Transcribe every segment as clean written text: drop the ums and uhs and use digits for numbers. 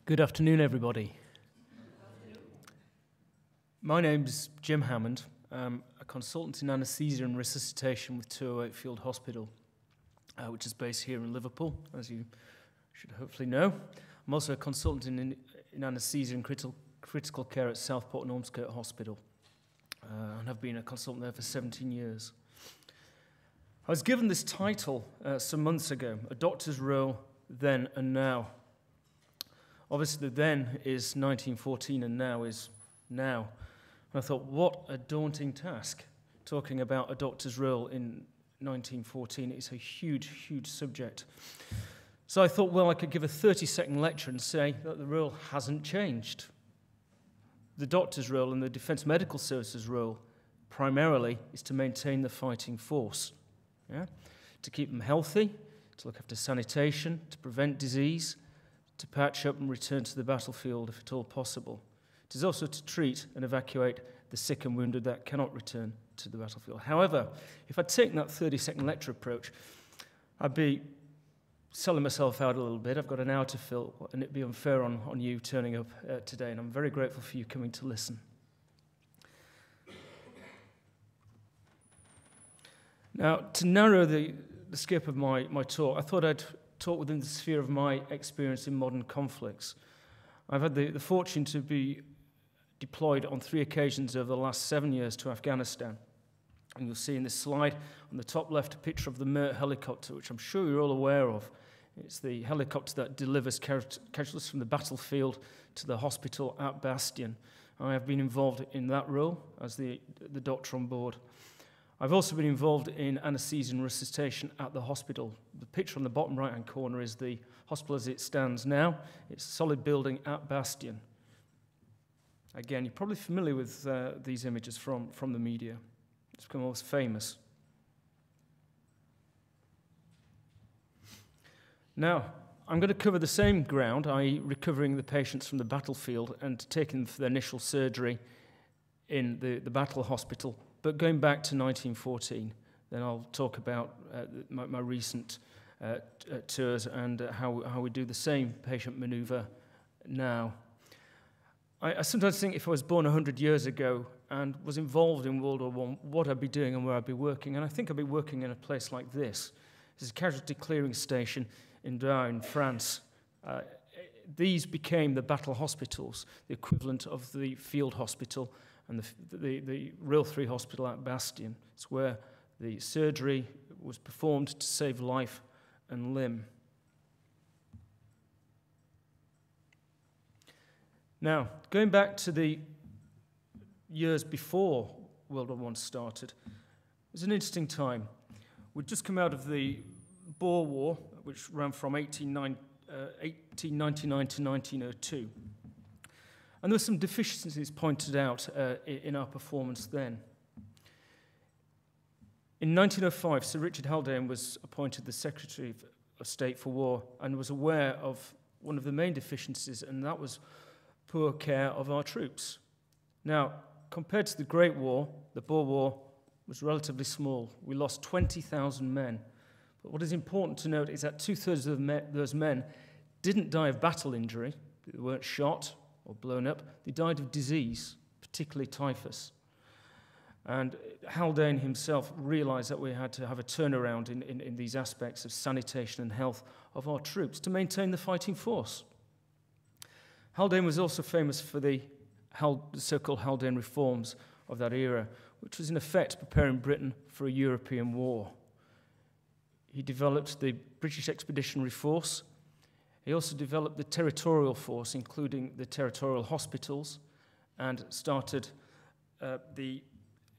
Good afternoon, everybody. My name's Jim Hammond. I'm a consultant in anaesthesia and resuscitation with 208 Field Hospital, which is based here in Liverpool, as you should hopefully know. I'm also a consultant in anaesthesia and critical care at Southport and Ormskirk Hospital, and have been a consultant there for 17 years. I was given this title some months ago, A Doctor's Role Then and Now. Obviously, the then is 1914 and now is now. And I thought, what a daunting task, talking about a doctor's role in 1914. It's a huge, huge subject. So I thought, well, I could give a 30-second lecture and say that the role hasn't changed. The doctor's role and the Defence Medical Services role primarily is to maintain the fighting force, to keep them healthy, to look after sanitation, to prevent disease, to patch up and return to the battlefield if at all possible. It is also to treat and evacuate the sick and wounded that cannot return to the battlefield. However, if I'd taken that 30-second lecture approach, I'd be selling myself out a little bit. I've got an hour to fill, and it'd be unfair on you turning up today, and I'm very grateful for you coming to listen. Now, to narrow the scope of my talk, I thought I'd talk within the sphere of my experience in modern conflicts. I've had the fortune to be deployed on 3 occasions over the last 7 years to Afghanistan. And you'll see in this slide on the top left a picture of the Mert helicopter, which I'm sure you're all aware of. It's the helicopter that delivers casualties from the battlefield to the hospital at Bastion. I have been involved in that role as the doctor on board. I've also been involved in anaesthesia and resuscitation at the hospital. The picture on the bottom right-hand corner is the hospital as it stands now. It's a solid building at Bastion. Again, you're probably familiar with these images from the media. It's become almost famous. Now, I'm going to cover the same ground, i.e. recovering the patients from the battlefield and taking them for their initial surgery in the battle hospital. But going back to 1914, then I'll talk about my recent tours and how we do the same patient manoeuvre now. I sometimes think if I was born 100 years ago and was involved in World War I, what I'd be doing and where I'd be working. And I think I'd be working in a place like this. This is a casualty clearing station in Douai in France. These became the battle hospitals, the equivalent of the field hospital and the Real 3 hospital at Bastion. It's where the surgery was performed to save life and limb. Now, going back to the years before World War I started, it was an interesting time. We'd just come out of the Boer War, which ran from 1899 to 1902. And there were some deficiencies pointed out in our performance then. In 1905, Sir Richard Haldane was appointed the Secretary of State for War and was aware of one of the main deficiencies, and that was poor care of our troops. Now, compared to the Great War, the Boer War was relatively small. We lost 20,000 men. But what is important to note is that 2/3 of those men didn't die of battle injury. They weren't shot or blown up. They died of disease, particularly typhus. And Haldane himself realized that we had to have a turnaround in these aspects of sanitation and health of our troops to maintain the fighting force. Haldane was also famous for the so-called Haldane reforms of that era, which was in effect preparing Britain for a European war. He developed the British Expeditionary Force. He also developed the territorial force, including the territorial hospitals, and started the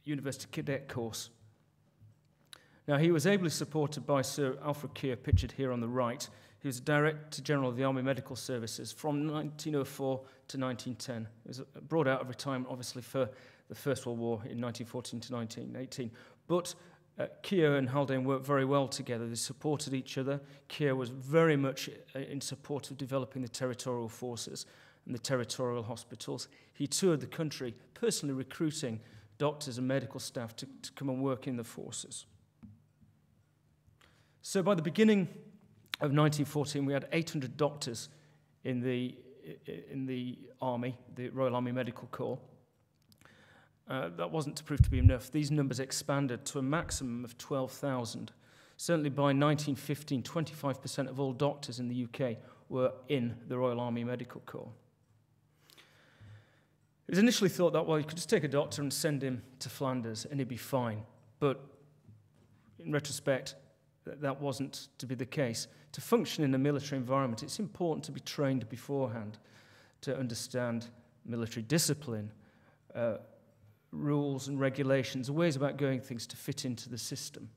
University Cadet Course. Now, he was ably supported by Sir Alfred Keir, pictured here on the right. He was Director General of the Army Medical Services from 1904 to 1910. He was brought out of retirement, obviously, for the First World War in 1914 to 1918. But Keir and Haldane worked very well together. They supported each other. Keir was very much in support of developing the territorial forces and the territorial hospitals. He toured the country, personally recruiting doctors and medical staff to come and work in the forces. So by the beginning of 1914, we had 800 doctors in in the Army, the Royal Army Medical Corps. That wasn't to prove to be enough. These numbers expanded to a maximum of 12,000. Certainly by 1915, 25% of all doctors in the UK were in the Royal Army Medical Corps. It was initially thought that, well, you could just take a doctor and send him to Flanders and he'd be fine. But in retrospect, that wasn't to be the case. To function in a military environment, it's important to be trained beforehand, to understand military discipline, rules and regulations, ways about going things to fit into the system.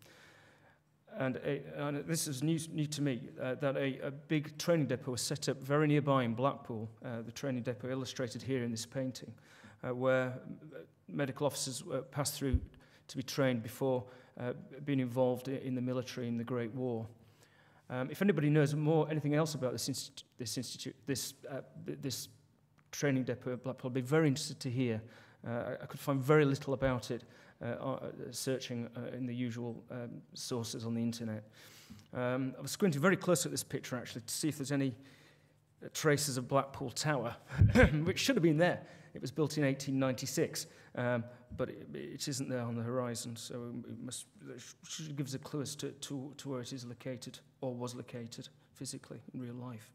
And this is new to me, that a big training depot was set up very nearby in Blackpool, the training depot illustrated here in this painting, where medical officers passed through to be trained before being involved in the military in the Great War. If anybody knows anything else about this training depot at Blackpool, I'd be very interested to hear. I could find very little about it searching in the usual sources on the internet. I was squinting very close at this picture, actually, to see if there's any traces of Blackpool Tower, which should have been there. It was built in 1896, but it isn't there on the horizon, so it should give us a clue as to where it is located, or was located physically in real life.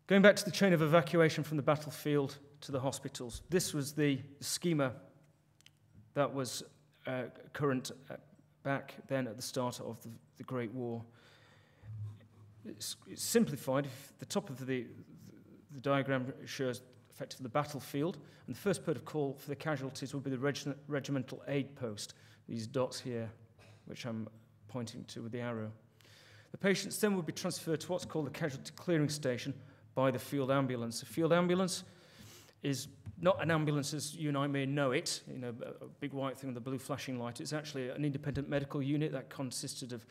Going back to the chain of evacuation from the battlefield to the hospitals, this was the schema that was current back then at the start of the Great War. It's simplified. The top of the diagram shows effectively the battlefield, and the first port of call for the casualties would be the regimental aid post, these dots here, which I'm pointing to with the arrow. The patients then would be transferred to what's called the casualty clearing station by the field ambulance. The field ambulance is not an ambulance as you and I may know it, a big white thing with a blue flashing light. It's actually an independent medical unit that consisted of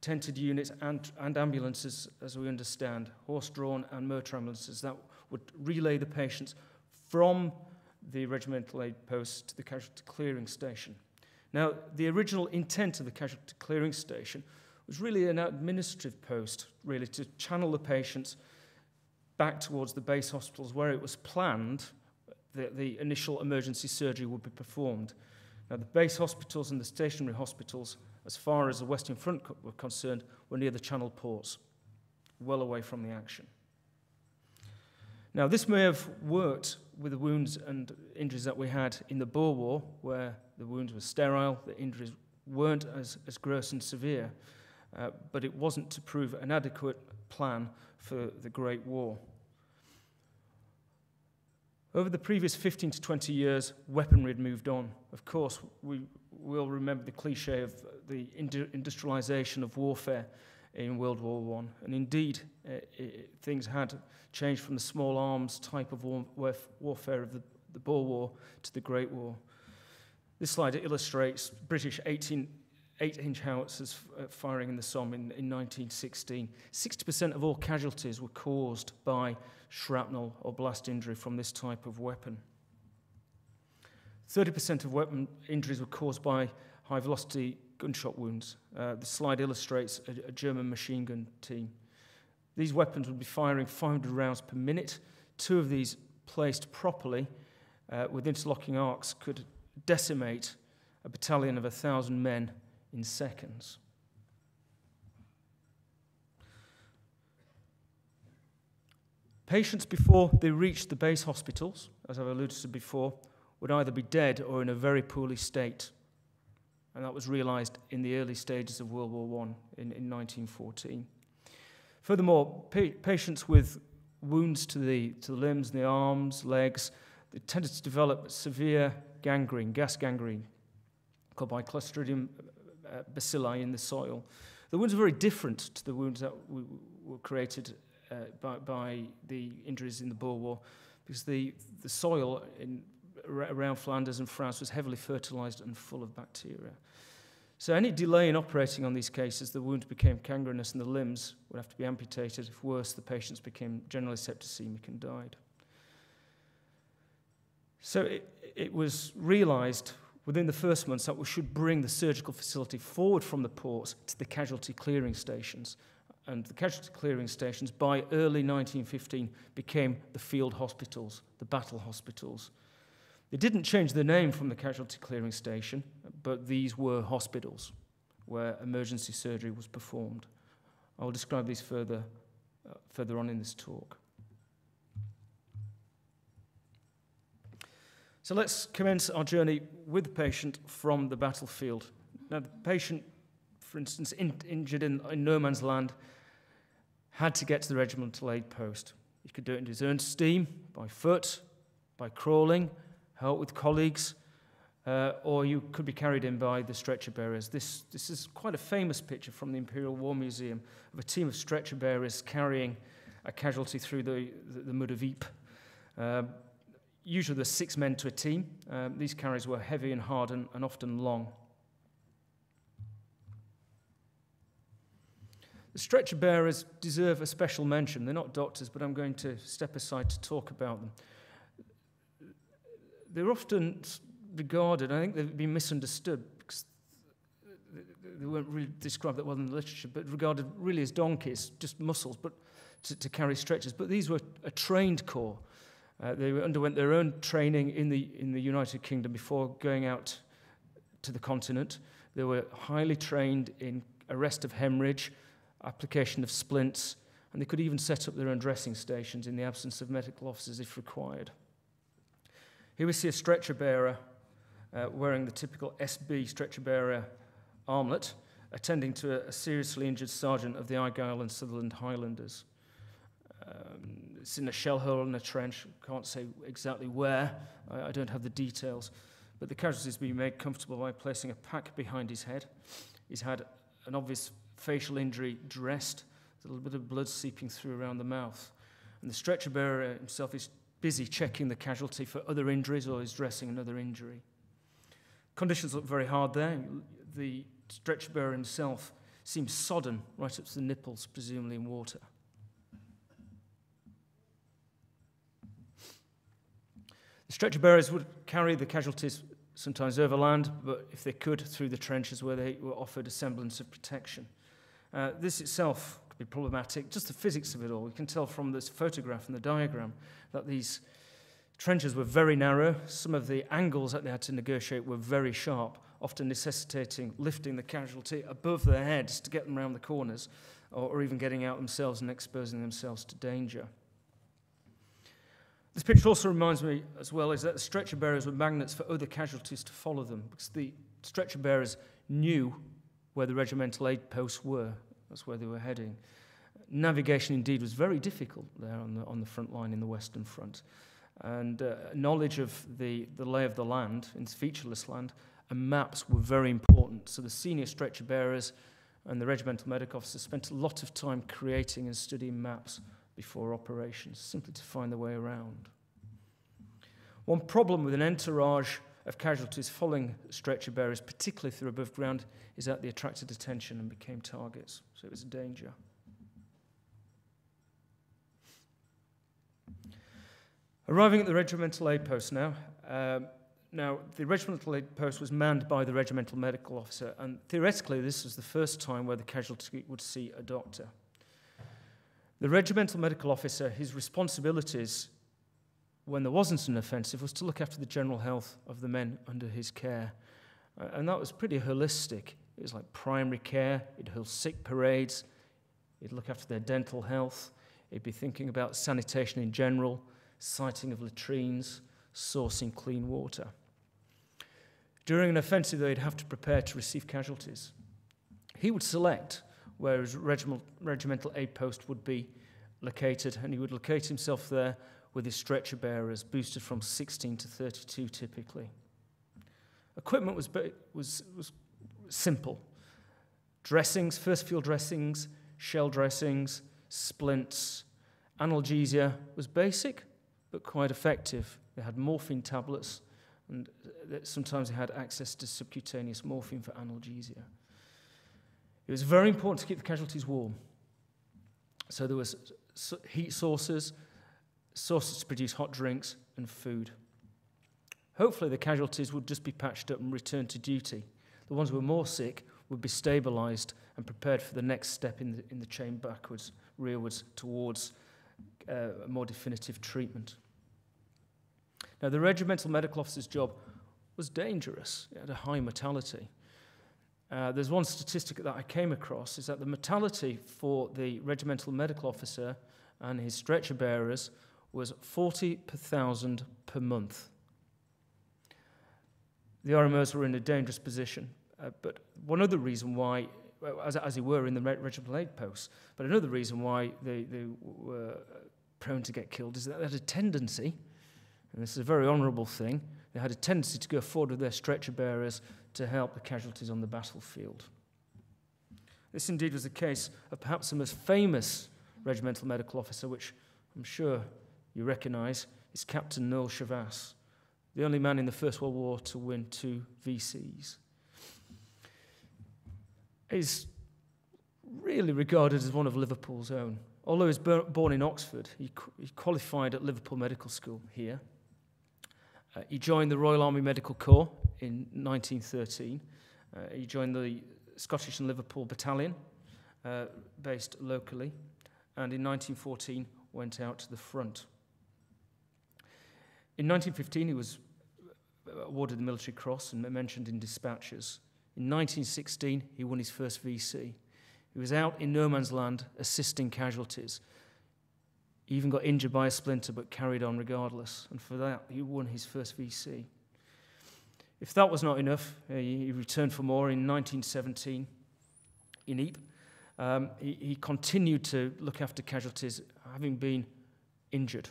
tented units and ambulances, as we understand, horse-drawn and motor ambulances that would relay the patients from the regimental aid post to the casualty clearing station. Now, the original intent of the casualty clearing station was really an administrative post, really, to channel the patients back towards the base hospitals where it was planned that the initial emergency surgery would be performed. Now, the base hospitals and the stationary hospitals, as far as the Western Front were concerned, were near the Channel ports, well away from the action. Now, this may have worked with the wounds and injuries that we had in the Boer War, where the wounds were sterile, the injuries weren't as gross and severe, but it wasn't to prove an adequate plan for the Great War. Over the previous 15 to 20 years, weaponry had moved on. Of course, we will remember the cliche of the industrialization of warfare in World War I. And indeed, things had changed from the small arms type of warfare of the Boer War to the Great War. This slide illustrates British 8-inch howitzers firing in the Somme in 1916. 60% of all casualties were caused by shrapnel or blast injury from this type of weapon. 30% of weapon injuries were caused by high-velocity gunshot wounds. The slide illustrates a German machine gun team. These weapons would be firing 500 rounds per minute. 2 of these placed properly with interlocking arcs could decimate a battalion of 1,000 men in seconds. Patients, before they reached the base hospitals, as I've alluded to before, would either be dead or in a very poorly state. And that was realized in the early stages of World War I in 1914. Furthermore, patients with wounds to the limbs, the arms, legs, they tended to develop severe gangrene, gas gangrene, caused by Clostridium bacilli in the soil. The wounds are very different to the wounds that were created by the injuries in the Boer War, because the soil around Flanders and France was heavily fertilized and full of bacteria. So any delay in operating on these cases, the wounds became gangrenous and the limbs would have to be amputated. If worse, the patients became generally septicemic and died. So it was realized within the first months that we should bring the surgical facility forward from the ports to the casualty clearing stations. and the casualty clearing stations by early 1915 became the field hospitals, the battle hospitals. They didn't change the name from the casualty clearing station, but these were hospitals where emergency surgery was performed. I will describe these further on in this talk. So let's commence our journey with the patient from the battlefield. Now, the patient, for instance, injured in no man's land, had to get to the regimental aid post. He could do it in his own steam, by foot, by crawling, help with colleagues, or you could be carried in by the stretcher bearers. This is quite a famous picture from the Imperial War Museum of a team of stretcher bearers carrying a casualty through the mud of Ypres. Usually there's 6 men to a team. These carries were heavy and hard and often long. The stretcher bearers deserve a special mention. They're not doctors, but I'm going to step aside to talk about them. They're often regarded, I think they've been misunderstood, because they weren't really described that well in the literature, but regarded really as donkeys, just muscles, but to carry stretchers. But these were a trained corps. They underwent their own training in the United Kingdom before going out to the continent. They were highly trained in arrest of hemorrhage, application of splints, and they could even set up their own dressing stations in the absence of medical officers if required. Here we see a stretcher bearer wearing the typical SB stretcher bearer armlet, attending to a seriously injured sergeant of the Argyll and Sutherland Highlanders. It's in a shell hole in a trench. Can't say exactly where. I don't have the details. But the casualty has been made comfortable by placing a pack behind his head. He's had an obvious facial injury dressed, a little bit of blood seeping through around the mouth. And the stretcher bearer himself is busy checking the casualty for other injuries or is dressing another injury. Conditions look very hard there. The stretcher bearer himself seems sodden right up to the nipples, presumably in water. The stretcher bearers would carry the casualties sometimes overland, but if they could, through the trenches where they were offered a semblance of protection. This itself could be problematic, just the physics of it all. We can tell from this photograph and the diagram that these trenches were very narrow. Some of the angles that they had to negotiate were very sharp, often necessitating lifting the casualty above their heads to get them around the corners, or even getting out themselves and exposing themselves to danger. This picture also reminds me as well is that the stretcher bearers were magnets for other casualties to follow them, because the stretcher bearers knew where the regimental aid posts were. That's where they were heading. Navigation indeed was very difficult there on the front line in the Western Front. And knowledge of the lay of the land, in featureless land, and maps were very important. So the senior stretcher bearers and the regimental medical officers spent a lot of time creating and studying maps before operations, simply to find their way around. One problem with an entourage of casualties following stretcher bearers, particularly through above ground, is that they attracted attention and became targets. So it was a danger. Arriving at the regimental aid post now. Now, the regimental aid post was manned by the regimental medical officer, and theoretically this was the first time where the casualty would see a doctor. The regimental medical officer, his responsibilities when there wasn't an offensive was to look after the general health of the men under his care. And that was pretty holistic. It was like primary care, he'd hold sick parades, he'd look after their dental health, he'd be thinking about sanitation in general, siting of latrines, sourcing clean water. During an offensive, they'd have to prepare to receive casualties. He would select where his regimental aid post would be located, and he would locate himself there with his stretcher bearers, boosted from 16 to 32 typically. Equipment was simple. Dressings, first field dressings, shell dressings, splints. Analgesia was basic, but quite effective. They had morphine tablets, and sometimes they had access to subcutaneous morphine for analgesia. It was very important to keep the casualties warm. So there was heat sources to produce hot drinks and food. Hopefully the casualties would just be patched up and returned to duty. The ones who were more sick would be stabilised and prepared for the next step in the chain backwards, rearwards, towards a more definitive treatment. Now, the regimental medical officer's job was dangerous. It had a high mortality. There's one statistic that I came across, is that the mortality for the regimental medical officer and his stretcher bearers was 40 per 1,000 per month. The RMOs were in a dangerous position, but one other reason why, as they were in the regimental aid posts, but another reason why they were prone to get killed is that they had a tendency, and this is a very honourable thing, they had a tendency to go forward with their stretcher bearers to help the casualties on the battlefield. This indeed was the case of perhaps the most famous regimental medical officer, which I'm sure you recognise, is Captain Noel Chavasse, the only man in the First World War to win 2 VCs. He's really regarded as one of Liverpool's own. Although he was born in Oxford, he qualified at Liverpool Medical School here. He joined the Royal Army Medical Corps in 1913. He joined the Scottish and Liverpool Battalion, based locally, and in 1914 went out to the front. In 1915 he was awarded the Military Cross and mentioned in dispatches. In 1916 he won his first VC. He was out in no man's land assisting casualties. He even got injured by a splinter but carried on regardless, and for that he won his first VC. If that was not enough, he returned for more in 1917 in Ypres. He continued to look after casualties, having been injured,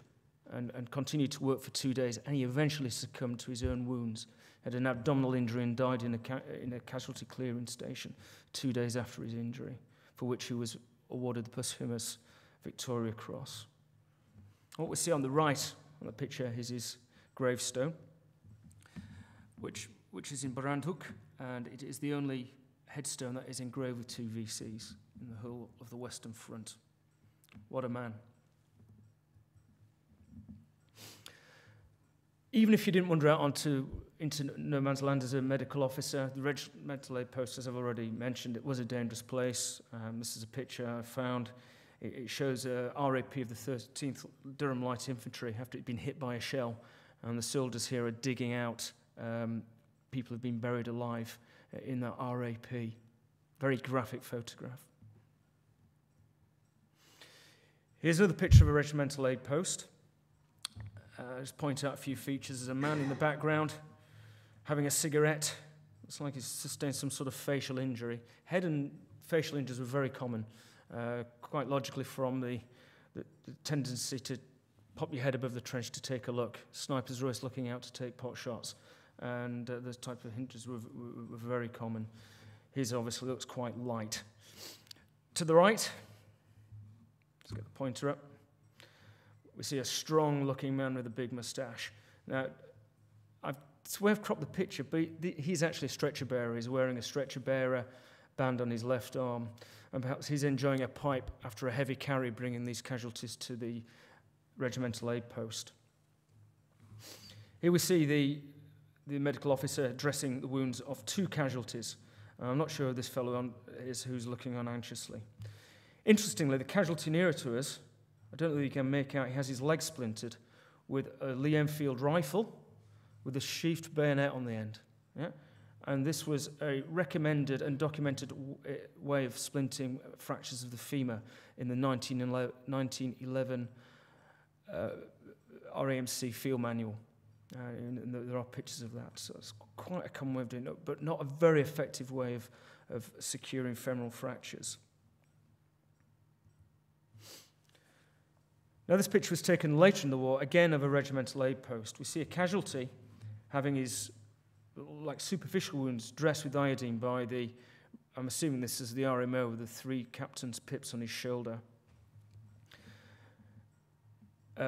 and continued to work for 2 days, and he eventually succumbed to his own wounds, had an abdominal injury and died in a casualty clearing station 2 days after his injury, for which he was awarded the posthumous Victoria Cross. What we see on the right on the picture is his gravestone, which is in Brandhoek, and it is the only headstone that is engraved with 2 VCs in the whole of the Western Front. What a man. Even if you didn't wander out into no man's land as a medical officer, the regimental aid post, as I've already mentioned, it was a dangerous place. This is a picture I found. It shows a RAP of the 13th Durham Light Infantry after it had been hit by a shell, and the soldiers here are digging out people who've been buried alive in that RAP. Very graphic photograph. Here's another picture of a regimental aid post. I'll just point out a few features. There's a man in the background having a cigarette. Looks like he's sustained some sort of facial injury. Head and facial injuries were very common, quite logically from the tendency to pop your head above the trench to take a look. Snipers were always looking out to take pot shots, and those type of injuries were very common. His obviously looks quite light. To the right, let's get the pointer up. We see a strong-looking man with a big moustache. Now, it's where I've cropped the picture, but he's actually a stretcher bearer. He's wearing a stretcher bearer band on his left arm, and perhaps he's enjoying a pipe after a heavy carry, bringing these casualties to the regimental aid post. Here we see the medical officer dressing the wounds of 2 casualties. I'm not sure who this fellow is who's looking on anxiously. Interestingly, the casualty nearer to us, I don't know if you can make out, he has his leg splintered with a Lee Enfield rifle with a sheathed bayonet on the end. Yeah? And this was a recommended and documented way of splinting fractures of the femur in the 1911 RAMC field manual. And there are pictures of that. So it's quite a common way of doing it, but not a very effective way of securing femoral fractures. Now, this picture was taken later in the war, again of a regimental aid post. We see a casualty having his superficial wounds dressed with iodine by I'm assuming this is the RMO with the 3 captain's pips on his shoulder.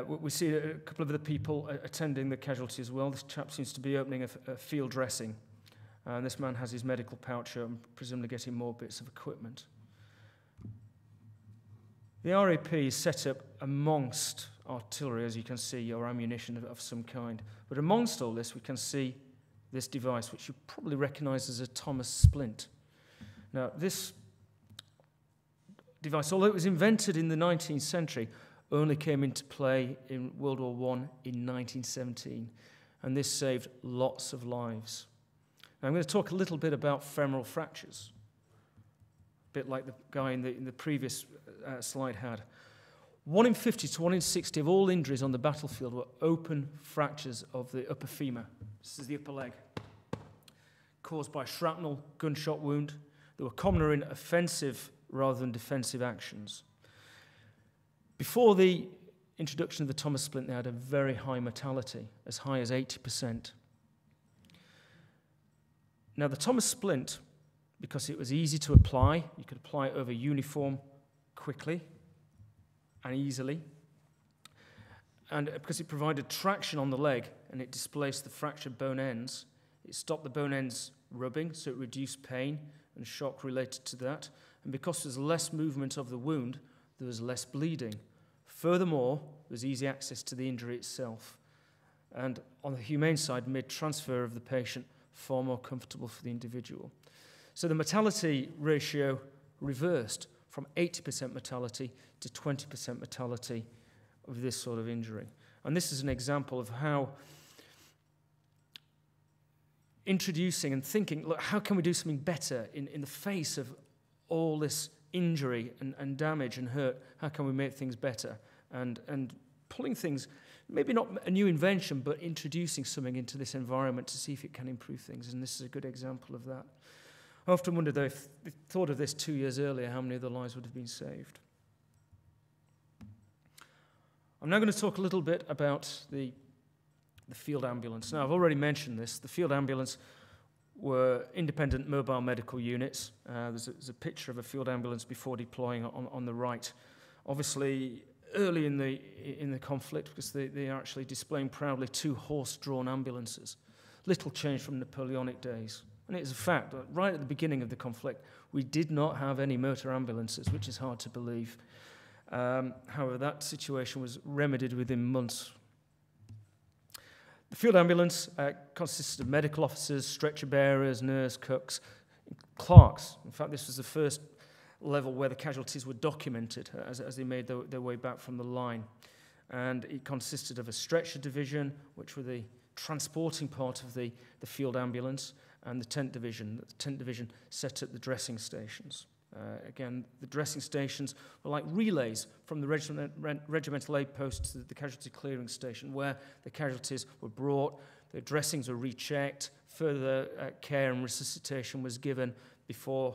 We see a couple of other people attending the casualty as well. This chap seems to be opening a field dressing. And this man has his medical pouch and presumably getting more bits of equipment. The RAP is set up amongst artillery, as you can see, or ammunition of some kind. But amongst all this, we can see this device, which you probably recognise as a Thomas splint. Now, this device, although it was invented in the 19th century, only came into play in World War I in 1917, and this saved lots of lives. Now, I'm going to talk a little bit about femoral fractures, a bit like the guy in the previous slide had. 1 in 50 to 1 in 60 of all injuries on the battlefield were open fractures of the upper femur. This is the upper leg, caused by shrapnel, gunshot wound. They were commoner in offensive rather than defensive actions. Before the introduction of the Thomas splint, they had a very high mortality, as high as 80%. Now, the Thomas splint, because it was easy to apply, you could apply it over uniform quickly and easily, and because it provided traction on the leg and it displaced the fractured bone ends, it stopped the bone ends rubbing, so it reduced pain and shock related to that, and because there's less movement of the wound, there was less bleeding. Furthermore, there was easy access to the injury itself, and on the humane side, made transfer of the patient far more comfortable for the individual. So the mortality ratio reversed from 80% mortality to 20% mortality of this sort of injury. And this is an example of how introducing and thinking, look, how can we do something better in the face of all this injury and damage and hurt? How can we make things better? And pulling things, maybe not a new invention, but introducing something into this environment to see if it can improve things. And this is a good example of that. I often wonder, though, if they thought of this 2 years earlier, how many of their lives would have been saved. I'm now going to talk a little bit about the field ambulance. Now, I've already mentioned this. The field ambulance were independent mobile medical units. There's a picture of a field ambulance before deploying on the right. Obviously, early in the conflict, because they are actually displaying proudly 2 horse-drawn ambulances. Little change from Napoleonic days. And it is a fact that right at the beginning of the conflict, we did not have any motor ambulances, which is hard to believe. However, that situation was remedied within months. The field ambulance consisted of medical officers, stretcher bearers, nurse, cooks, clerks. In fact, this was the first level where the casualties were documented as they made their way back from the line. And it consisted of a stretcher division, which were the transporting part of the field ambulance, and the tent division. The tent division set up the dressing stations. Again, the dressing stations were like relays from the regimental aid post to the casualty clearing station, where the casualties were brought, their dressings were rechecked, further care and resuscitation was given before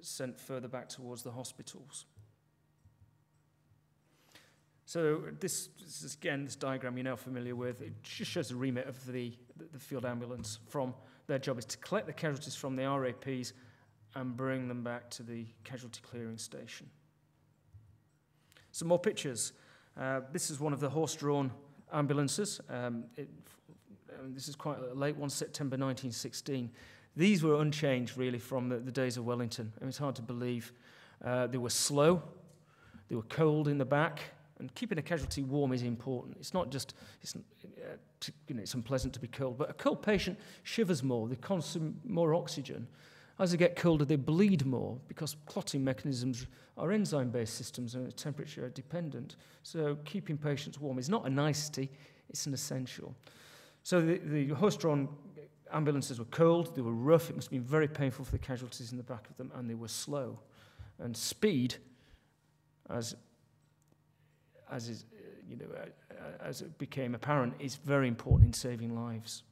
sent further back towards the hospitals. So this diagram you're now familiar with, it just shows the remit of the field ambulance. From their job is to collect the casualties from the RAPs and bring them back to the casualty clearing station. Some more pictures. This is one of the horse-drawn ambulances. This is quite a late one, September 1916. These were unchanged, really, from the days of Wellington. And it's hard to believe. They were slow. They were cold in the back. And keeping a casualty warm is important. It's not just, it's unpleasant to be cold, but a cold patient shivers more. They consume more oxygen. As they get colder, they bleed more because clotting mechanisms are enzyme-based systems and are temperature dependent. So keeping patients warm is not a nicety, it's an essential. So the horse-drawn ambulances were cold, they were rough, it must have been very painful for the casualties in the back of them, and they were slow. And speed, as it became apparent, is very important in saving lives.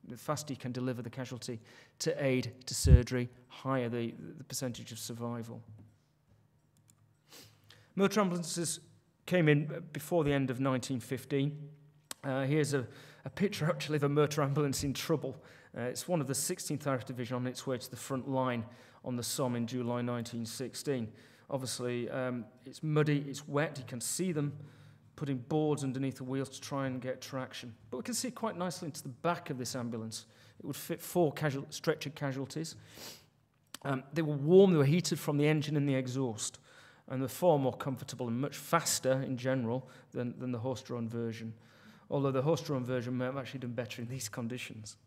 The faster you can deliver the casualty to aid to surgery, higher the percentage of survival. Motor ambulances came in before the end of 1915. Here's a picture, actually, of a motor ambulance in trouble. It's one of the 16th Irish Division on its way to the front line on the Somme in July 1916. Obviously, it's muddy, it's wet, you can see them putting boards underneath the wheels to try and get traction. But we can see quite nicely into the back of this ambulance. It would fit 4 stretchered casualties. They were warm, they were heated from the engine and the exhaust, and they're far more comfortable and much faster in general than the horse-drawn version, although the horse-drawn version may have actually done better in these conditions.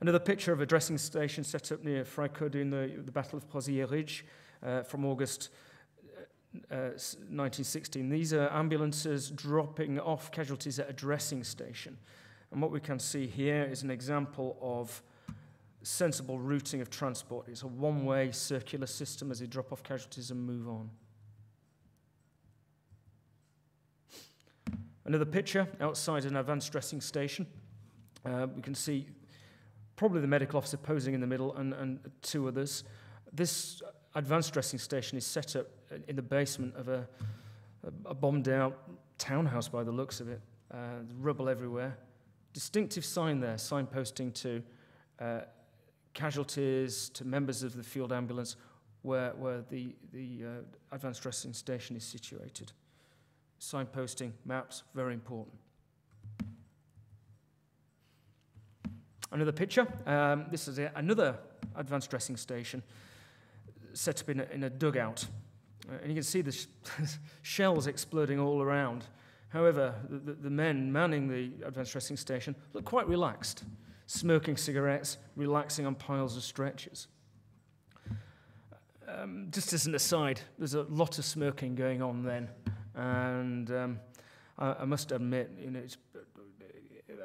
Another picture of a dressing station set up near Freiburg during the Battle of Pozières Ridge from August 1916. These are ambulances dropping off casualties at a dressing station. And what we can see here is an example of sensible routing of transport. It's a one-way circular system as they drop off casualties and move on. Another picture outside an advanced dressing station. We can see probably the medical officer posing in the middle and two others. This advanced dressing station is set up in the basement of a bombed-out townhouse by the looks of it. Rubble everywhere. Distinctive sign there, signposting to casualties, to members of the field ambulance, where the advanced dressing station is situated. Signposting, maps, very important. Another picture. This is another advanced dressing station set up in a dugout. And you can see the shells exploding all around. However, the men manning the advanced dressing station look quite relaxed, smoking cigarettes, relaxing on piles of stretchers. Just as an aside, there's a lot of smoking going on then. And I must admit,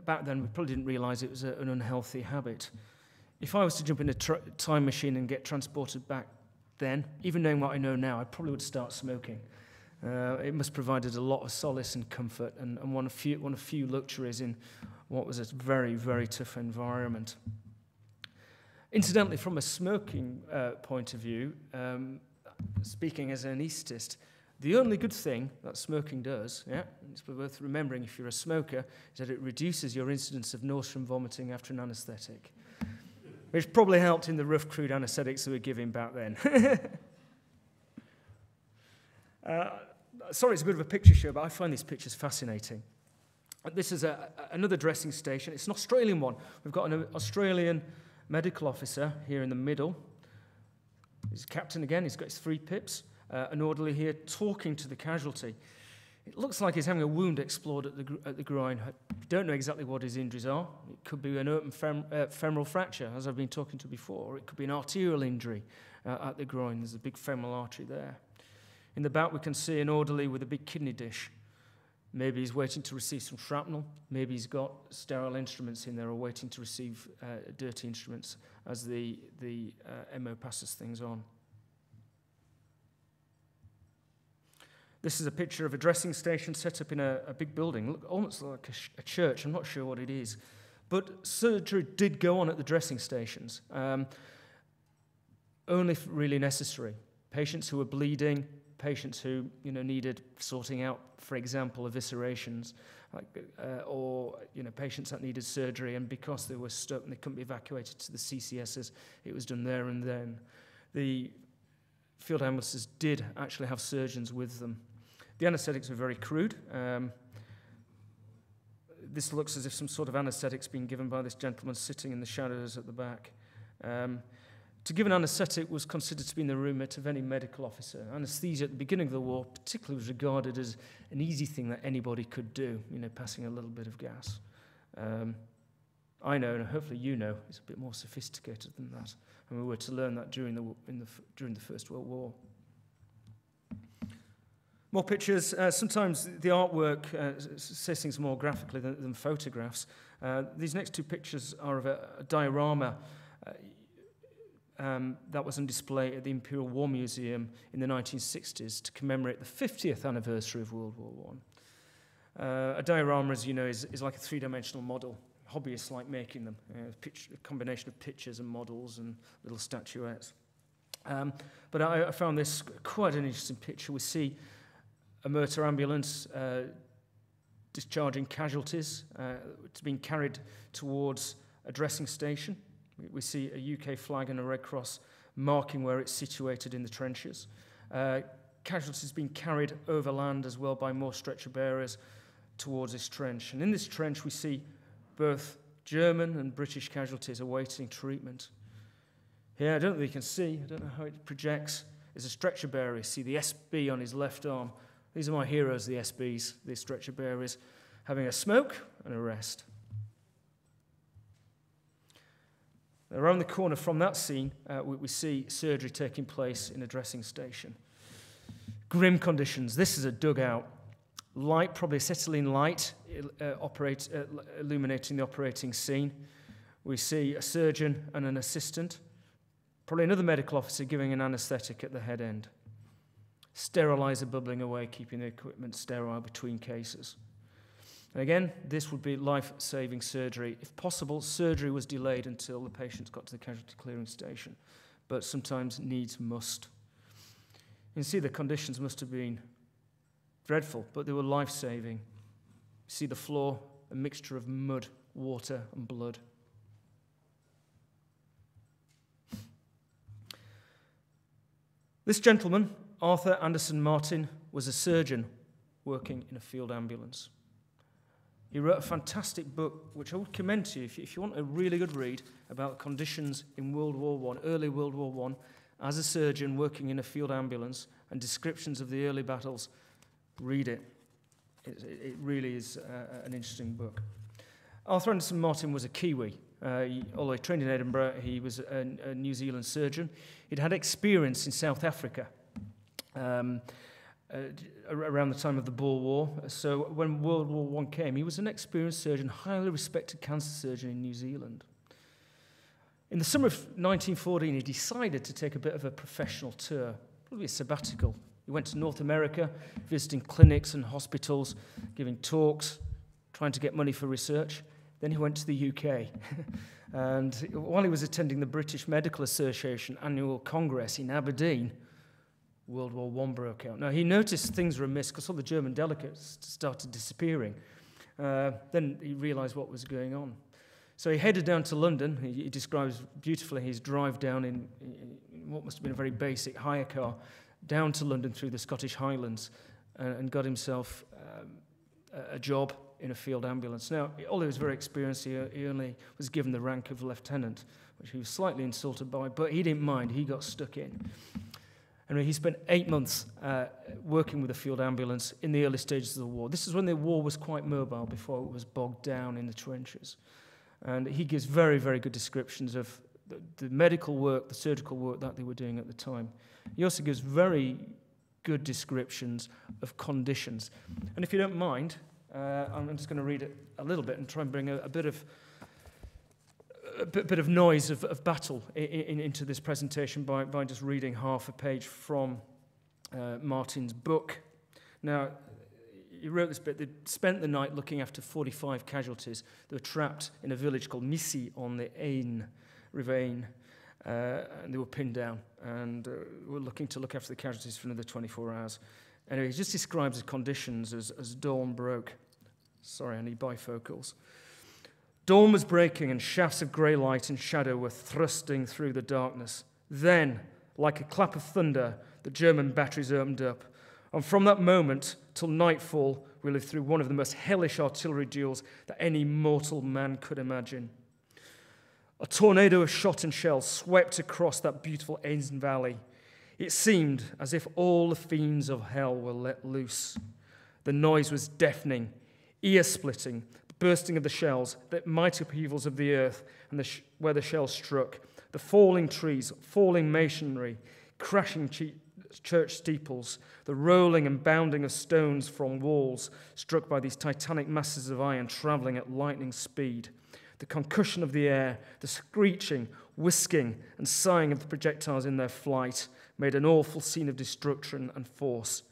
back then we probably didn't realise it was an unhealthy habit. If I was to jump in a time machine and get transported back then, even knowing what I know now, I probably would start smoking. It must have provided a lot of solace and comfort, and one of few luxuries in what was a very, very tough environment. Incidentally, from a smoking point of view, speaking as an anaesthetist, the only good thing that smoking does, it's worth remembering if you're a smoker, is that it reduces your incidence of nausea and vomiting after an anaesthetic, which probably helped in the rough, crude anaesthetics that we were giving back then. Sorry, it's a bit of a picture show, but I find these pictures fascinating. This is another dressing station. It's an Australian one. We've got an Australian medical officer here in the middle. He's captain again. He's got his 3 pips. An orderly here talking to the casualty. It looks like he's having a wound explored at the groin. We don't know exactly what his injuries are. It could be an open femoral fracture, as I've been talking to before, or it could be an arterial injury at the groin. There's a big femoral artery there. In the back, we can see an orderly with a big kidney dish. Maybe he's waiting to receive some shrapnel. Maybe he's got sterile instruments in there or waiting to receive dirty instruments as the MO passes things on. This is a picture of a dressing station set up in a big building, look almost like a church. I'm not sure what it is. But surgery did go on at the dressing stations, only if really necessary. Patients who were bleeding, patients who needed sorting out, for example, eviscerations, or patients that needed surgery, and because they were stuck and they couldn't be evacuated to the CCSs, it was done there and then. The field ambulances did actually have surgeons with them. The anaesthetics were very crude. This looks as if some sort of anaesthetic's been given by this gentleman sitting in the shadows at the back. To give an anaesthetic was considered to be in the remit of any medical officer. Anaesthesia at the beginning of the war particularly was regarded as an easy thing that anybody could do, passing a little bit of gas. I know, and hopefully you know, it's a bit more sophisticated than that. And we were to learn that during the First World War. More pictures. Sometimes the artwork says things more graphically than photographs. These next 2 pictures are of a diorama that was on display at the Imperial War Museum in the 1960s to commemorate the 50th anniversary of World War I. A diorama, as you know, is like a 3-dimensional model. Hobbyists like making them, a combination of pictures and models and little statuettes. But I found this quite an interesting picture. We see a motor ambulance discharging casualties. It's being carried towards a dressing station. We see a UK flag and a Red Cross marking where it's situated in the trenches. Casualties being carried overland as well by more stretcher bearers towards this trench. And in this trench we see both German and British casualties awaiting treatment. Here, I don't know if you can see, I don't know how it projects, is a stretcher bearer. You see the SB on his left arm. These are my heroes, the SBs, the stretcher bearers, having a smoke and a rest. Around the corner from that scene, we see surgery taking place in a dressing station. Grim conditions. This is a dugout. Light, probably acetylene light, illuminating the operating scene. We see a surgeon and an assistant, probably another medical officer giving an anaesthetic at the head end. Sterilizer bubbling away, keeping the equipment sterile between cases. And again, this would be life-saving surgery. If possible, surgery was delayed until the patients got to the casualty clearing station, but sometimes needs must. You can see the conditions must have been dreadful, but they were life-saving. You see the floor, a mixture of mud, water, and blood. This gentleman, Arthur Anderson Martin, was a surgeon working in a field ambulance. He wrote a fantastic book, which I would commend to you if you want a really good read about conditions in World War I, early World War I, as a surgeon working in a field ambulance, and descriptions of the early battles. Read it. It really is an interesting book. Arthur Anderson Martin was a Kiwi. Although he trained in Edinburgh, he was a New Zealand surgeon. He'd had experience in South Africa around the time of the Boer War. So when World War I came, he was an experienced surgeon, highly respected cancer surgeon in New Zealand. In the summer of 1914, he decided to take a bit of a professional tour, probably a sabbatical. He went to North America, visiting clinics and hospitals, giving talks, trying to get money for research. Then he went to the UK. And while he was attending the British Medical Association annual congress in Aberdeen, World War I broke out. Now, he noticed things were amiss because all the German delegates started disappearing. Then he realized what was going on. So he headed down to London. He describes beautifully his drive down in what must have been a very basic hire car, down to London through the Scottish Highlands, and got himself a job in a field ambulance. Now, although he was very experienced, he only was given the rank of lieutenant, which he was slightly insulted by, but he didn't mind. He got stuck in. Anyway, he spent 8 months working with a field ambulance in the early stages of the war. This is when the war was quite mobile, before it was bogged down in the trenches. And he gives very, very good descriptions of the medical work, the surgical work that they were doing at the time. He also gives very good descriptions of conditions. And if you don't mind, I'm just going to read it a little bit and try and bring a bit of noise of battle into this presentation by just reading half a page from Martin's book. Now, he wrote this bit. They spent the night looking after 45 casualties. They were trapped in a village called Missy on the River Ain, and they were pinned down and were looking to look after the casualties for another 24 hours. Anyway, he just describes the conditions as dawn broke. Sorry, I need bifocals. Dawn was breaking, and shafts of grey light and shadow were thrusting through the darkness. Then, like a clap of thunder, the German batteries opened up. And from that moment till nightfall, we lived through one of the most hellish artillery duels that any mortal man could imagine. A tornado of shot and shells swept across that beautiful Ain Valley. It seemed as if all the fiends of hell were let loose. The noise was deafening, ear-splitting, the bursting of the shells, the mighty upheavals of the earth and where the shells struck, the falling trees, falling masonry, crashing church steeples, the rolling and bounding of stones from walls struck by these titanic masses of iron traveling at lightning speed, the concussion of the air, the screeching, whisking, and sighing of the projectiles in their flight made an awful scene of destruction and force.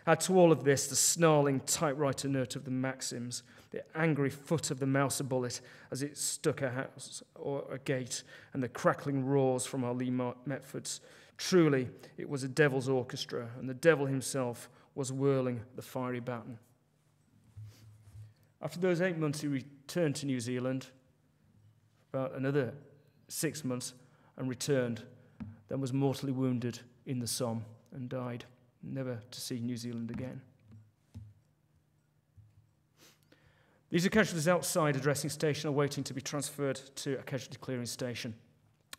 Add to all of this the snarling typewriter note of the Maxims, the angry foot of the Mauser bullet as it stuck a house or a gate, and the crackling roars from our Lee Metfords. Truly, it was a devil's orchestra, and the devil himself was whirling the fiery baton. After those 8 months, he returned to New Zealand, about another 6 months, and returned, then was mortally wounded in the Somme and died, never to see New Zealand again. These are casualties outside a dressing station awaiting to be transferred to a casualty clearing station.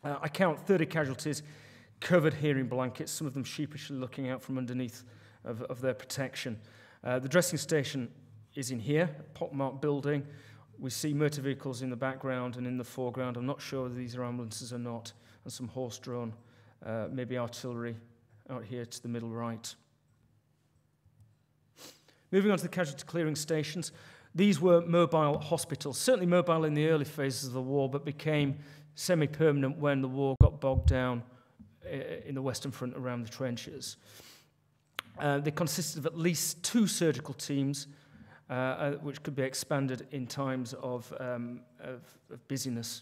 I count 30 casualties covered here in blankets, some of them sheepishly looking out from underneath of their protection. The dressing station is in here, a pockmarked building. We see motor vehicles in the background and in the foreground. I'm not sure whether these are ambulances or not, and some horse-drawn, maybe artillery out here to the middle right. Moving on to the casualty clearing stations, these were mobile hospitals, certainly mobile in the early phases of the war, but became semi-permanent when the war got bogged down in the Western Front around the trenches. They consisted of at least 2 surgical teams, which could be expanded in times of busyness.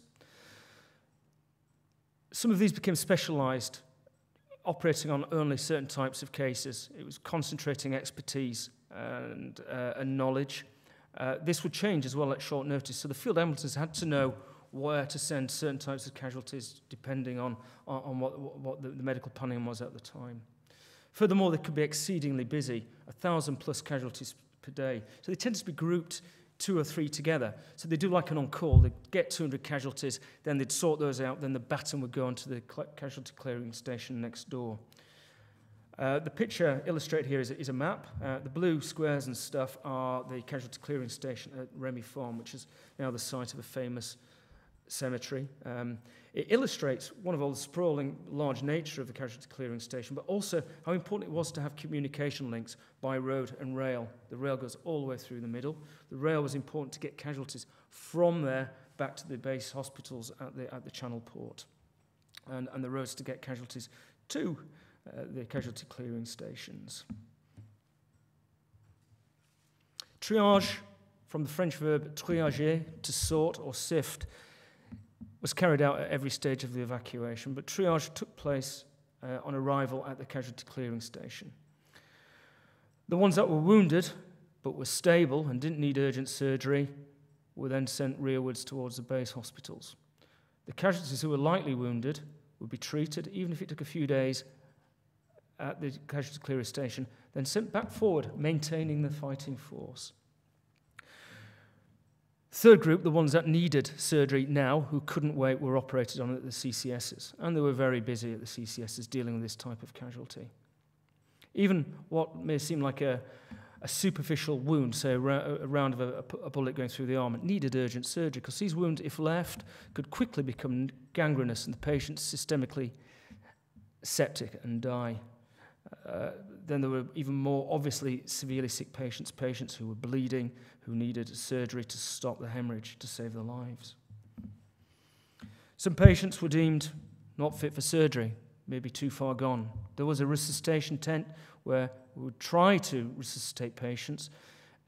Some of these became specialised, operating on only certain types of cases. It was concentrating expertise and knowledge. This would change as well at short notice, so the field ambulances had to know where to send certain types of casualties depending on what the medical planning was at the time. Furthermore, they could be exceedingly busy, 1,000+ casualties per day. So they tended to be grouped 2 or 3 together. So they do like an on-call. They'd get 200 casualties, then they'd sort those out, then the baton would go onto the casualty clearing station next door. The picture illustrated here is a map. The blue squares and stuff are the casualty clearing station at Remy Farm, which is now the site of a famous cemetery. It illustrates one of all the sprawling, large nature of the casualty clearing station, but also how important it was to have communication links by road and rail. The rail goes all the way through the middle. The rail was important to get casualties from there back to the base hospitals at the Channel Port, and the roads to get casualties to the casualty clearing stations. Triage, from the French verb triager, to sort or sift, was carried out at every stage of the evacuation, but triage took place on arrival at the casualty clearing station. The ones that were wounded but were stable and didn't need urgent surgery were then sent rearwards towards the base hospitals. The casualties who were lightly wounded would be treated, even if it took a few days, at the casualty clearing station, then sent back forward, maintaining the fighting force. Third group, the ones that needed surgery now, who couldn't wait, were operated on at the CCSs, and they were very busy at the CCSs dealing with this type of casualty. Even what may seem like a superficial wound, say a round of a bullet going through the arm, needed urgent surgery, because these wounds, if left, could quickly become gangrenous and the patient systemically septic and die. Then there were even more obviously severely sick patients who were bleeding, who needed surgery to stop the hemorrhage, to save their lives. Some patients were deemed not fit for surgery, maybe too far gone. There was a resuscitation tent where we would try to resuscitate patients.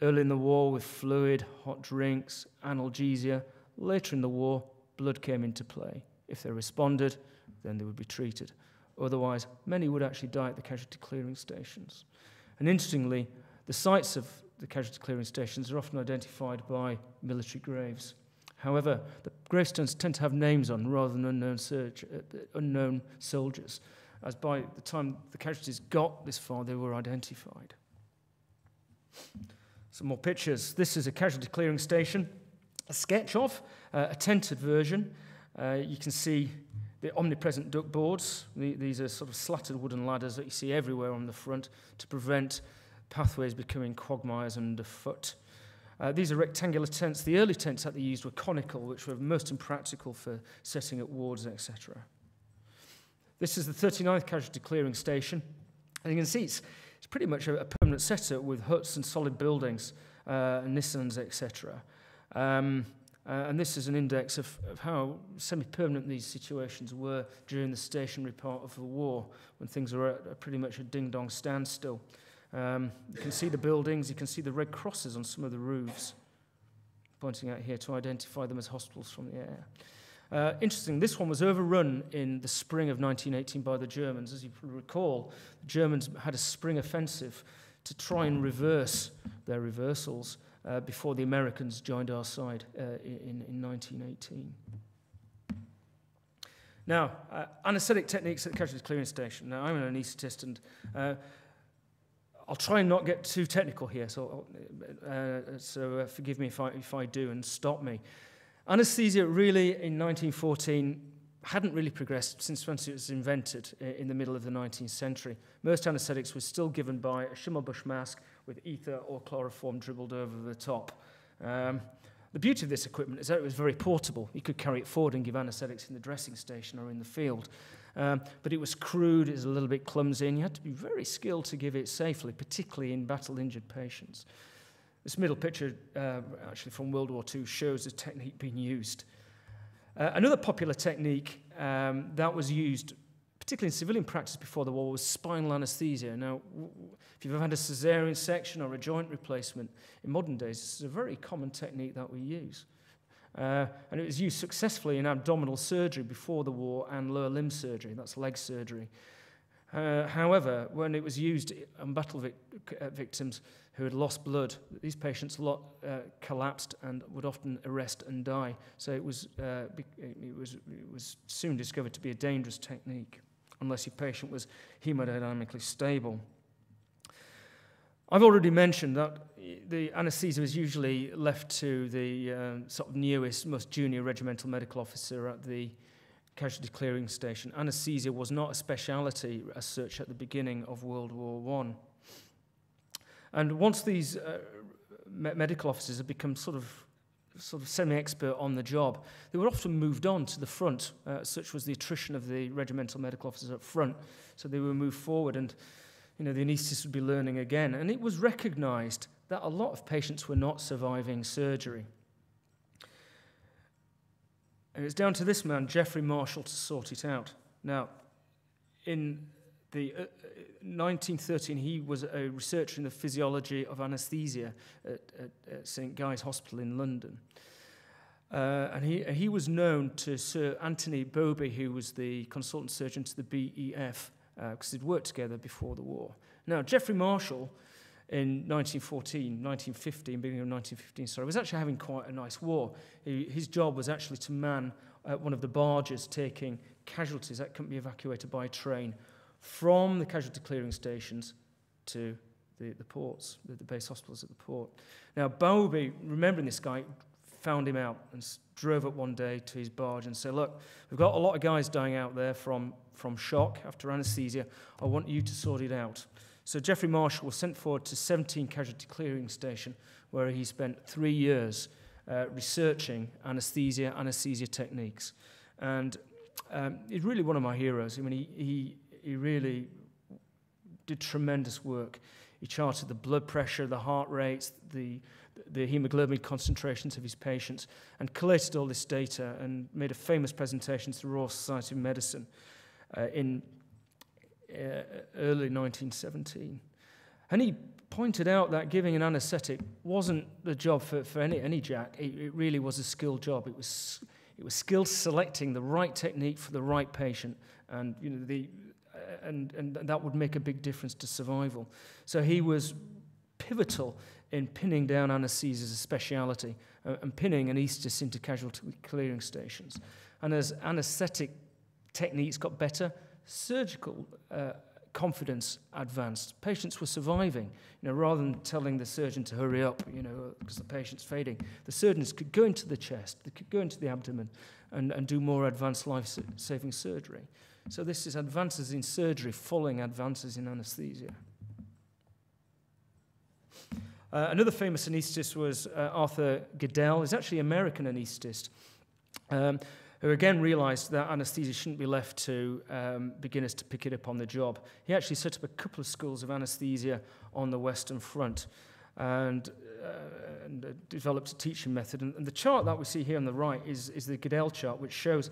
Early in the war with fluid, hot drinks, analgesia. Later in the war, blood came into play. If they responded, then they would be treated. Otherwise, many would actually die at the casualty clearing stations. And interestingly, the sites of the casualty clearing stations are often identified by military graves. However, the gravestones tend to have names on rather than unknown soldiers, as by the time the casualties got this far, they were identified. Some more pictures. This is a casualty clearing station, a sketch of, a tented version. You can see the omnipresent duck boards. These are sort of slatted wooden ladders that you see everywhere on the front to prevent pathways becoming quagmires underfoot. These are rectangular tents. The early tents that they used were conical, which were most impractical for setting up wards, etc. This is the 39th Casualty Clearing Station. And you can see it's pretty much a permanent setup with huts and solid buildings, Nissans, etc. And this is an index of how semi-permanent these situations were during the stationary part of the war, when things were at pretty much a ding-dong standstill. You can see the buildings, you can see the red crosses on some of the roofs, pointing out here to identify them as hospitals from the air. Interesting, this one was overrun in the spring of 1918 by the Germans. As you recall, the Germans had a spring offensive to try and reverse their reversals before the Americans joined our side in 1918. Now, anaesthetic techniques at the casualty clearing station. Now, I'm an anaesthetist, and I'll try and not get too technical here, so forgive me if I do, and stop me. Anaesthesia really, in 1914, hadn't really progressed since once it was invented in the middle of the 19th century. Most anaesthetics were still given by a Schimmelbusch mask with ether or chloroform dribbled over the top. The beauty of this equipment is that it was very portable. You could carry it forward and give anaesthetics in the dressing station or in the field. But it was crude, it was a little bit clumsy, and you had to be very skilled to give it safely, particularly in battle-injured patients. This middle picture, actually from World War II, shows the technique being used. Another popular technique that was used, particularly in civilian practice before the war, was spinal anaesthesia. Now, if you've ever had a caesarean section or a joint replacement, in modern days, this is a very common technique that we use. And it was used successfully in abdominal surgery before the war and lower limb surgery, that's leg surgery. However, when it was used on battle victims who had lost blood, these patients collapsed and would often arrest and die. So it was soon discovered to be a dangerous technique, unless your patient was hemodynamically stable. I've already mentioned that the anaesthesia was usually left to the sort of newest, most junior regimental medical officer at the casualty clearing station. Anaesthesia was not a speciality as such at the beginning of World War I. And once these medical officers had become sort of semi-expert on the job, they were often moved on to the front. Such was the attrition of the regimental medical officers up front. So they were moved forward, and the anaesthetist would be learning again. And it was recognised that a lot of patients were not surviving surgery. And it's down to this man, Geoffrey Marshall, to sort it out. Now, in the 1913, he was a researcher in the physiology of anaesthesia at St Guy's Hospital in London. And he was known to Sir Anthony Bowby, who was the consultant surgeon to the BEF, because they'd worked together before the war. Now, Geoffrey Marshall, in 1915, beginning of 1915, was actually having quite a nice war. His job was actually to man one of the barges taking casualties that couldn't be evacuated by train from the casualty clearing stations to the ports, the base hospitals at the port. Now, Bowby, remembering this guy, found him out and drove up one day to his barge and said, look, we've got a lot of guys dying out there from shock after anaesthesia. I want you to sort it out. So Geoffrey Marshall was sent forward to 17 casualty clearing station, where he spent 3 years researching anaesthesia techniques. And he's really one of my heroes. I mean, he really did tremendous work. He charted the blood pressure, the heart rates, the hemoglobin concentrations of his patients, and collated all this data and made a famous presentation to the Royal Society of Medicine in early 1917. And he pointed out that giving an anaesthetic wasn't the job for any Jack. It really was a skilled job. It was skill selecting the right technique for the right patient, and and that would make a big difference to survival. So he was pivotal in pinning down anaesthesia as a speciality and pinning anaesthetists into casualty clearing stations. And as anaesthetic techniques got better, surgical confidence advanced. Patients were surviving. Rather than telling the surgeon to hurry up, because the patient's fading, the surgeons could go into the chest, they could go into the abdomen and do more advanced life-saving surgery. So this is advances in surgery following advances in anaesthesia. Another famous anaesthetist was Arthur Goodell. He's actually an American anaesthetist, who again realized that anaesthesia shouldn't be left to beginners to pick it up on the job. He actually set up a couple of schools of anaesthesia on the Western Front and developed a teaching method. And the chart that we see here on the right is the Goodell chart, which shows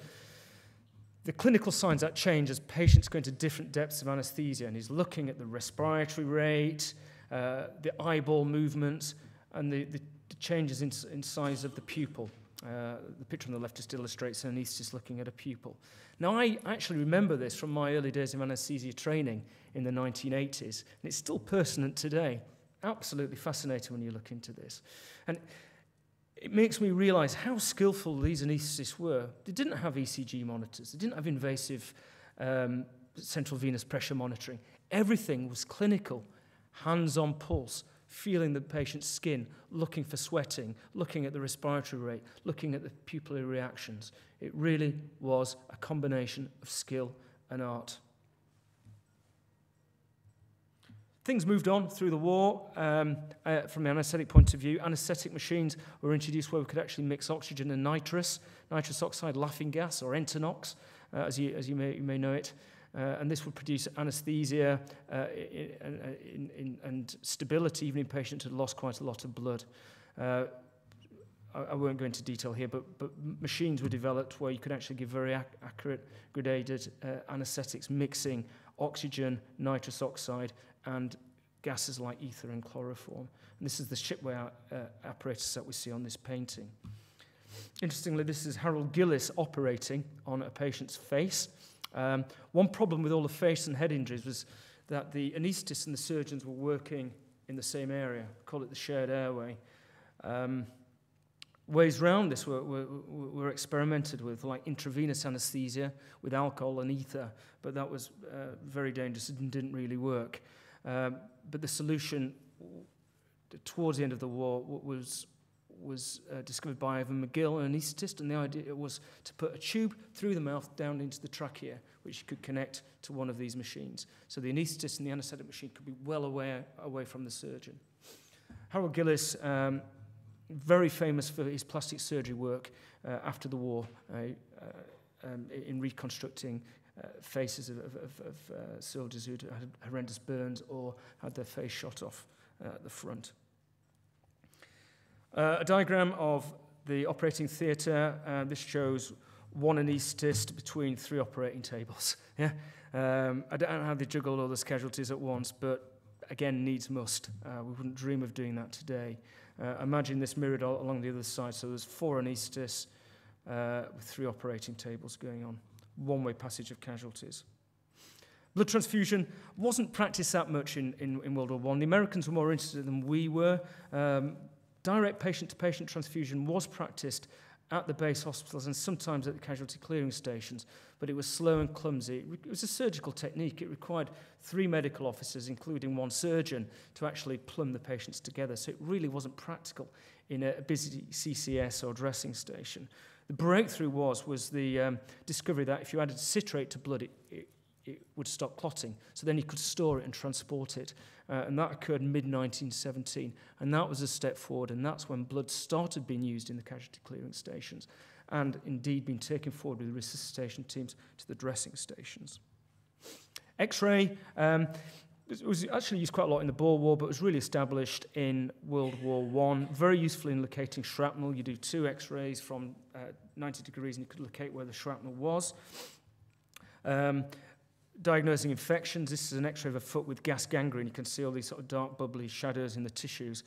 the clinical signs that change as patients go into different depths of anaesthesia. And he's looking at the respiratory rate, the eyeball movements, and the changes in size of the pupil. The picture on the left just illustrates an anaesthetist looking at a pupil. Now, I actually remember this from my early days of anaesthesia training in the 1980s, and it's still pertinent today. Absolutely fascinating when you look into this. And it makes me realize how skillful these anaesthetists were. They didn't have ECG monitors. They didn't have invasive central venous pressure monitoring. Everything was clinical, hands-on pulse, feeling the patient's skin, looking for sweating, looking at the respiratory rate, looking at the pupillary reactions. It really was a combination of skill and art. Things moved on through the war from the anaesthetic point of view. Anaesthetic machines were introduced where we could actually mix oxygen and nitrous oxide, laughing gas, or Entonox, as you may know it. And this would produce anaesthesia and stability even in patients who had lost quite a lot of blood. I won't go into detail here, but machines were developed where you could actually give very accurate, gradated anaesthetics, mixing oxygen, nitrous oxide, and gases like ether and chloroform. And this is the shipway apparatus that we see on this painting. Interestingly, this is Harold Gillis operating on a patient's face. One problem with all the face and head injuries was that the anaesthetists and the surgeons were working in the same area. We call it the shared airway. Ways around this were experimented with, like intravenous anaesthesia with alcohol and ether, but that was very dangerous and didn't really work. But the solution towards the end of the war was discovered by Ivan McGill, an anaesthetist, and the idea was to put a tube through the mouth down into the trachea, which you could connect to one of these machines. So the anaesthetist and the anaesthetic machine could be well away from the surgeon. Harold Gillis, very famous for his plastic surgery work after the war in reconstructing faces of soldiers who'd had horrendous burns or had their face shot off at the front. A diagram of the operating theatre. This shows one anaesthetist between 3 operating tables. Yeah, I don't know how they juggled all those casualties at once, but again, needs must. We wouldn't dream of doing that today. Imagine this mirrored along the other side. So there's 4 anaesthetists with 3 operating tables going on. One-way passage of casualties. Blood transfusion wasn't practiced that much in World War I. The Americans were more interested than we were. Direct patient-to-patient transfusion was practiced at the base hospitals and sometimes at the casualty clearing stations, but it was slow and clumsy. It was a surgical technique. It required 3 medical officers, including 1 surgeon, to actually plumb the patients together, so it really wasn't practical in a busy CCS or dressing station. The breakthrough was the discovery that if you added citrate to blood, it would stop clotting, so then you could store it and transport it. And that occurred mid-1917, and that was a step forward, and that's when blood started being used in the casualty clearing stations, and indeed being taken forward with resuscitation teams to the dressing stations. X-ray was actually used quite a lot in the Boer War, but was really established in World War I. Very useful in locating shrapnel. You do 2 X-rays from 90 degrees, and you could locate where the shrapnel was. Diagnosing infections. This is an X-ray of a foot with gas gangrene. You can see all these sort of dark, bubbly shadows in the tissues.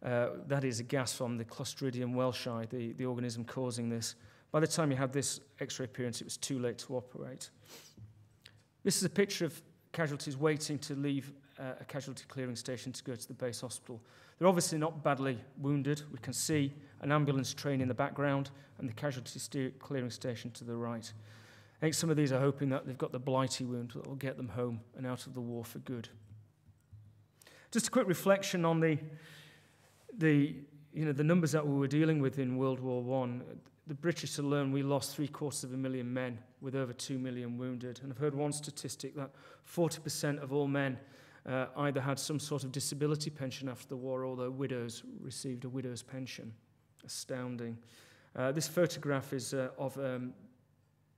That is a gas from the Clostridium welshi, the organism causing this. By the time you had this X-ray appearance, it was too late to operate. This is a picture of casualties waiting to leave a casualty clearing station to go to the base hospital. They're obviously not badly wounded. We can see an ambulance train in the background and the casualty clearing station to the right. I think some of these are hoping that they've got the blighty wound that will get them home and out of the war for good. Just a quick reflection on the numbers that we were dealing with in World War I. The British alone, we lost 750,000 men with over 2 million wounded. And I've heard one statistic that 40% of all men either had some sort of disability pension after the war, or their widows received a widow's pension. Astounding. This photograph is of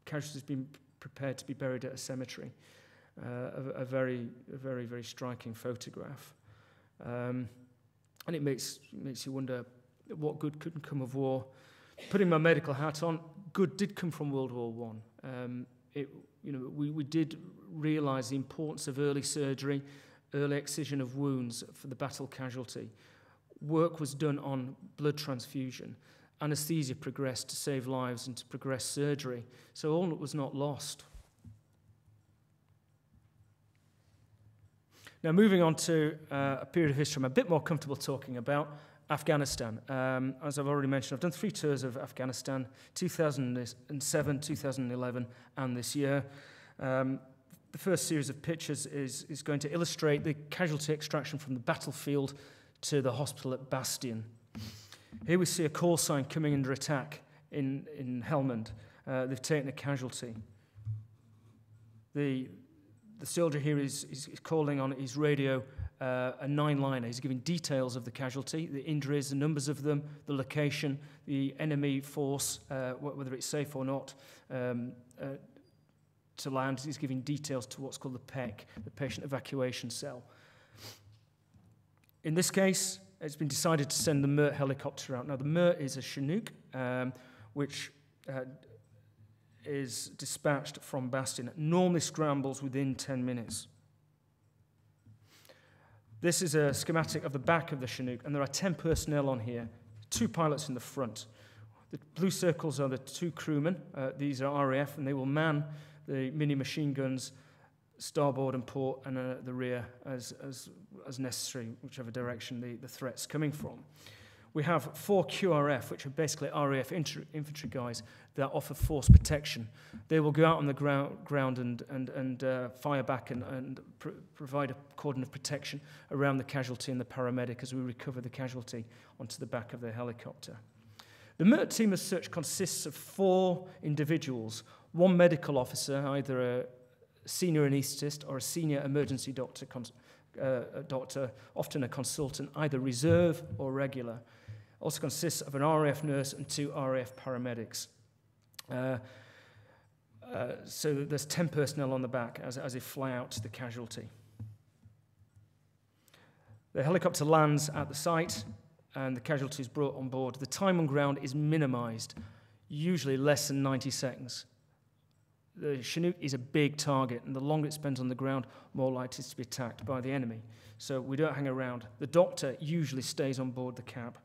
casualties being prepared to be buried at a cemetery. A very, very striking photograph. And it makes you wonder what good could come of war. Putting my medical hat on, good did come from World War I. We did realise the importance of early surgery, early excision of wounds for the battle casualty. Work was done on blood transfusion. Anaesthesia progressed to save lives and to progress surgery. So all was not lost. Now, moving on to a period of history I'm a bit more comfortable talking about, Afghanistan. As I've already mentioned, I've done 3 tours of Afghanistan, 2007, 2011, and this year. The first series of pictures is going to illustrate the casualty extraction from the battlefield to the hospital at Bastion. Here we see a call sign coming under attack in Hammond. They've taken a casualty. The soldier here is calling on his radio a 9-liner. He's giving details of the casualty, the injuries, the numbers of them, the location, the enemy force, whether it's safe or not to land. He's giving details to what's called the PEC, the Patient Evacuation Cell. In this case, it's been decided to send the MERT helicopter out. Now, the MERT is a Chinook, which is dispatched from Bastion. It normally scrambles within 10 minutes. This is a schematic of the back of the Chinook, and there are 10 personnel on here, 2 pilots in the front. The blue circles are the 2 crewmen. These are RAF, and they will man the mini-machine guns, starboard and port, and the rear as necessary, whichever direction the threat's coming from. We have 4 QRF, which are basically RAF infantry guys that offer force protection. They will go out on the ground and fire back and provide a cordon of protection around the casualty and the paramedic as we recover the casualty onto the back of the helicopter. The MERT team as such consists of 4 individuals, 1 medical officer, either a senior anaesthetist or a senior emergency doctor, often a consultant, either reserve or regular. Also consists of an RAF nurse and 2 RAF paramedics. So there's 10 personnel on the back as they fly out to the casualty. The helicopter lands at the site and the casualty is brought on board. The time on ground is minimized, usually less than 90 seconds. The Chinook is a big target, and the longer it spends on the ground, more likely to be attacked by the enemy. So we don't hang around. The doctor usually stays on board the cab.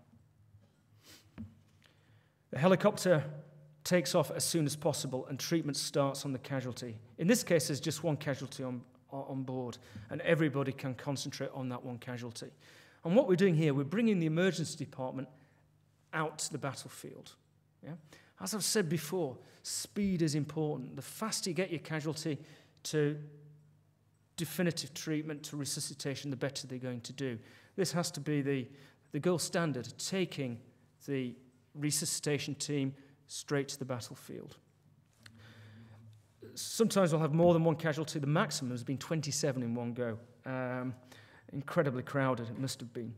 The helicopter takes off as soon as possible, and treatment starts on the casualty. In this case, there's just 1 casualty on board, and everybody can concentrate on that 1 casualty. And what we're doing here, we're bringing the emergency department out to the battlefield. Yeah? As I've said before, speed is important. The faster you get your casualty to definitive treatment, to resuscitation, the better they're going to do. This has to be the gold standard, taking the resuscitation team straight to the battlefield. Sometimes we'll have more than 1 casualty. The maximum has been 27 in one go. Incredibly crowded, it must have been.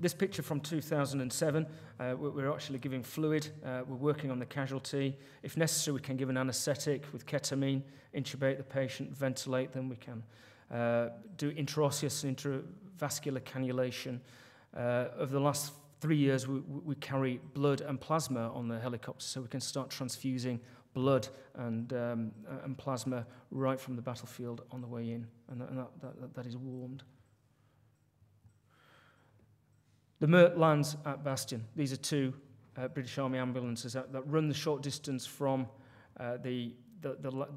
This picture from 2007, we're actually giving fluid. We're working on the casualty. If necessary, we can give an anesthetic with ketamine, intubate the patient, ventilate them. We can do intraosseous and intravascular cannulation. Over the last 3 years, we carry blood and plasma on the helicopter, so we can start transfusing blood and plasma right from the battlefield on the way in, and that is warmed. The MERT lands at Bastion. These are 2 British Army ambulances that run the short distance from the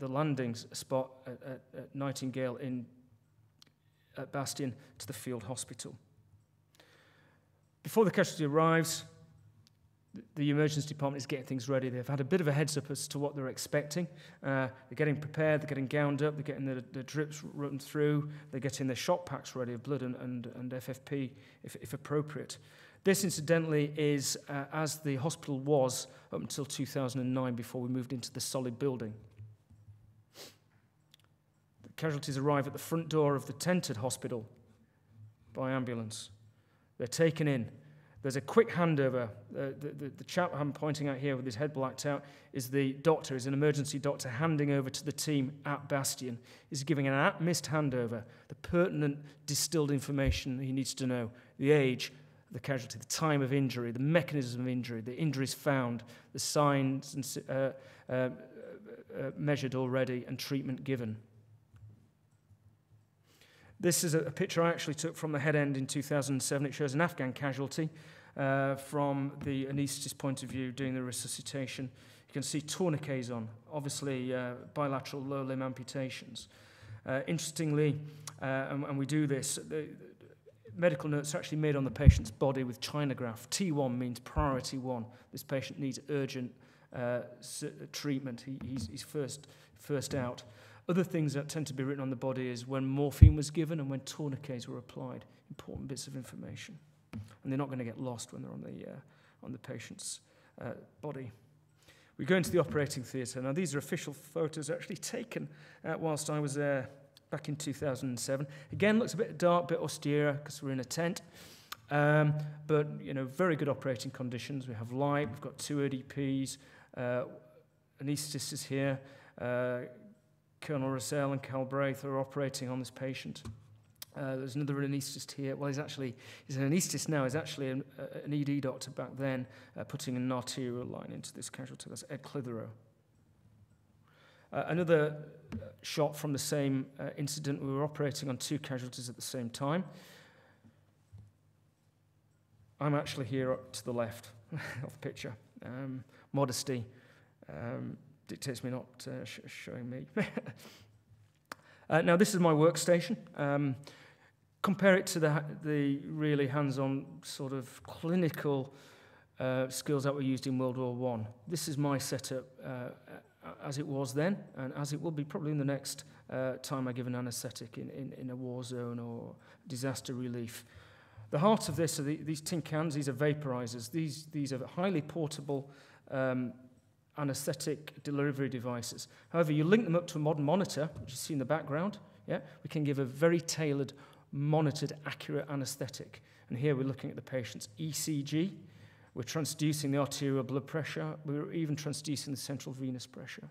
landing spot at Nightingale at Bastion to the field hospital. Before the casualty arrives, the emergency department is getting things ready. They've had a bit of a heads up as to what they're expecting. They're getting prepared, they're getting gowned up, they're getting the drips run through, they're getting their shock packs ready of blood and FFP if appropriate. This, incidentally, is as the hospital was up until 2009 before we moved into the solid building. The casualties arrive at the front door of the tented hospital by ambulance. They're taken in. There's a quick handover. The chap I'm pointing out here with his head blacked out is the doctor, is an emergency doctor handing over to the team at Bastion. He's giving an at-missed handover, the pertinent distilled information he needs to know, the age, the casualty, the time of injury, the mechanism of injury, the injuries found, the signs measured already, and treatment given. This is a picture I actually took from the head end in 2007. It shows an Afghan casualty from the anaesthetist point of view doing the resuscitation. You can see tourniquets on, obviously bilateral lower limb amputations. Interestingly, and we do this, the medical notes are actually made on the patient's body with chinograph. T1 means priority 1. This patient needs urgent treatment. He's first out. Other things that tend to be written on the body is when morphine was given and when tourniquets were applied. Important bits of information. And they're not going to get lost when they're on the patient's body. We go into the operating theatre. Now, these are official photos actually taken whilst I was there back in 2007. Again, looks a bit dark, a bit austere because we're in a tent. But, very good operating conditions. We have light, we've got 2 ODPs, anaesthetists here. Colonel Russell and Cal Braith are operating on this patient. There's another anaesthetist here. Well, he's an anaesthetist now. He's actually an ED doctor back then, putting an arterial line into this casualty. That's Ed Clitheroe. Another shot from the same incident. We were operating on 2 casualties at the same time. I'm actually here up to the left of the picture. Modesty dictates me not showing me. Now, this is my workstation. Compare it to the really hands-on sort of clinical skills that were used in World War I. This is my setup as it was then, and as it will be probably in the next time I give an anaesthetic in a war zone or disaster relief. The heart of this are these tin cans. These are vaporizers. These are highly portable anaesthetic delivery devices. However, you link them up to a modern monitor, which you see in the background. Yeah, we can give a very tailored, monitored, accurate anaesthetic. And here we're looking at the patient's ECG. We're transducing the arterial blood pressure. We're even transducing the central venous pressure,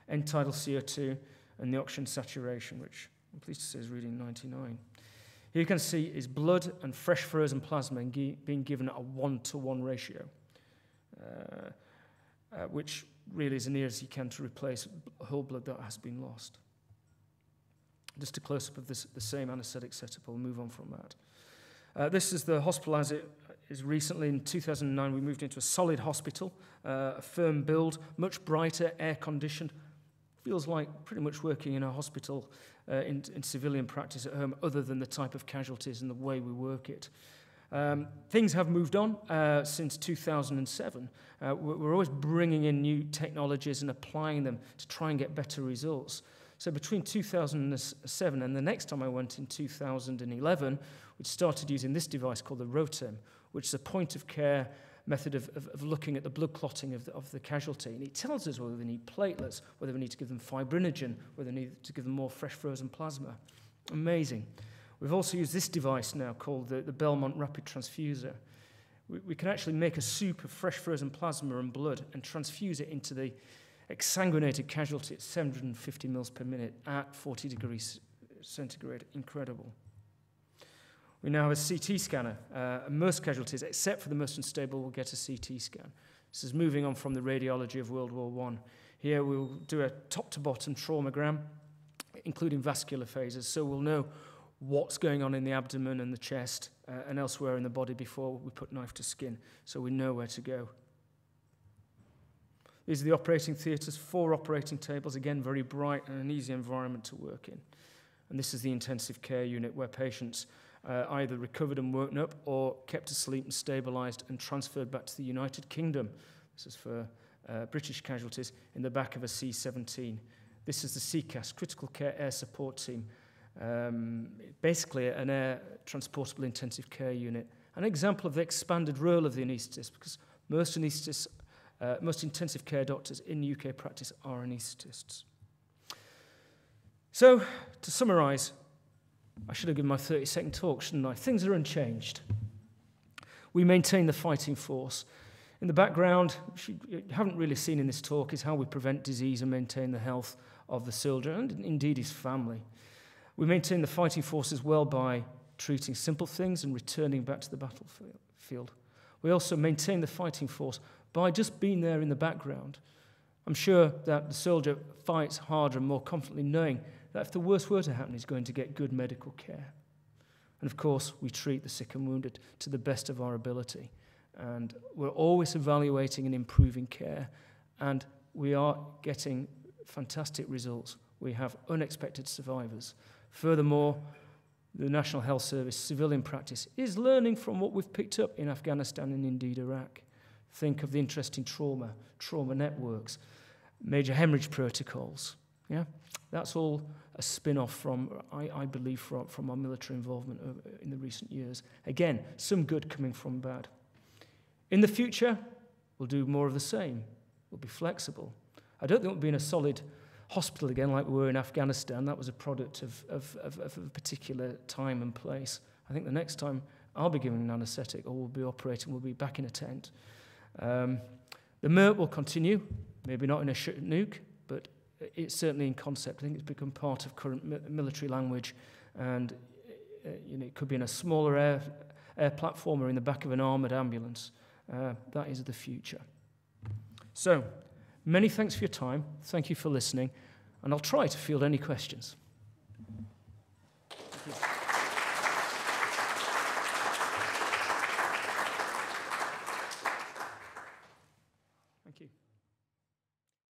end-tidal CO2, and the oxygen saturation, which I'm pleased to say is reading 99. Here you can see is blood and fresh frozen plasma being given at a 1-to-1 ratio, which really is as near as you can to replace whole blood that has been lost. Just a close-up of the same anaesthetic setup. We'll move on from that. This is the hospital as it is recently. In 2009, we moved into a solid hospital, a firm build, much brighter, air-conditioned. Feels like pretty much working in a hospital in civilian practice at home, other than the type of casualties and the way we work it. Things have moved on since 2007. We're always bringing in new technologies and applying them to try and get better results. So between 2007 and the next time I went in 2011, we started using this device called the ROTEM, which is a point-of-care method of looking at the blood clotting of the casualty. And it tells us whether they need platelets, whether we need to give them fibrinogen, whether we need to give them more fresh frozen plasma. Amazing. We've also used this device now called the Belmont Rapid Transfuser. We can actually make a soup of fresh frozen plasma and blood and transfuse it into the exsanguinated casualty at 750 mils per minute at 40 degrees centigrade. Incredible. We now have a CT scanner. Most casualties, except for the most unstable, will get a CT scan. This is moving on from the radiology of World War I. Here we'll do a top-to-bottom traumagram, including vascular phases, so we'll know what's going on in the abdomen and the chest and elsewhere in the body before we put knife to skin, so we know where to go. These are the operating theatres, 4 operating tables, again, very bright and an easy environment to work in. And this is the intensive care unit where patients either recovered and woken up or kept asleep and stabilised and transferred back to the United Kingdom. This is for British casualties in the back of a C-17. This is the CCAS, Critical Care Air Support Team, basically an air transportable intensive care unit. An example of the expanded role of the anaesthetist, because most anaesthetists, most intensive care doctors in UK practice are anaesthetists. So, to summarise, I should have given my 30-second talk, shouldn't I? Things are unchanged. We maintain the fighting force. In the background, which you haven't really seen in this talk, is how we prevent disease and maintain the health of the soldier and indeed his family. We maintain the fighting force as well by treating simple things and returning back to the battlefield. We also maintain the fighting force by just being there in the background. I'm sure that the soldier fights harder and more confidently knowing that if the worst were to happen, he's going to get good medical care. And of course, we treat the sick and wounded to the best of our ability. And we're always evaluating and improving care. And we are getting fantastic results. We have unexpected survivors. Furthermore, the National Health Service civilian practice is learning from what we've picked up in Afghanistan and indeed Iraq. Think of the interesting trauma networks, major hemorrhage protocols. Yeah, that's all a spin-off from, I believe, from our military involvement in the recent years. Again, some good coming from bad. In the future, we'll do more of the same. We'll be flexible. I don't think we'll be in a solid hospital again, like we were in Afghanistan. That was a product of a particular time and place. I think the next time I'll be giving an anaesthetic or we'll be operating, we'll be back in a tent. The MERT will continue, maybe not in a nuke, but it's certainly in concept. I think it's become part of current military language, and it could be in a smaller air platform or in the back of an armoured ambulance. That is the future. So, many thanks for your time. Thank you for listening, and I'll try to field any questions.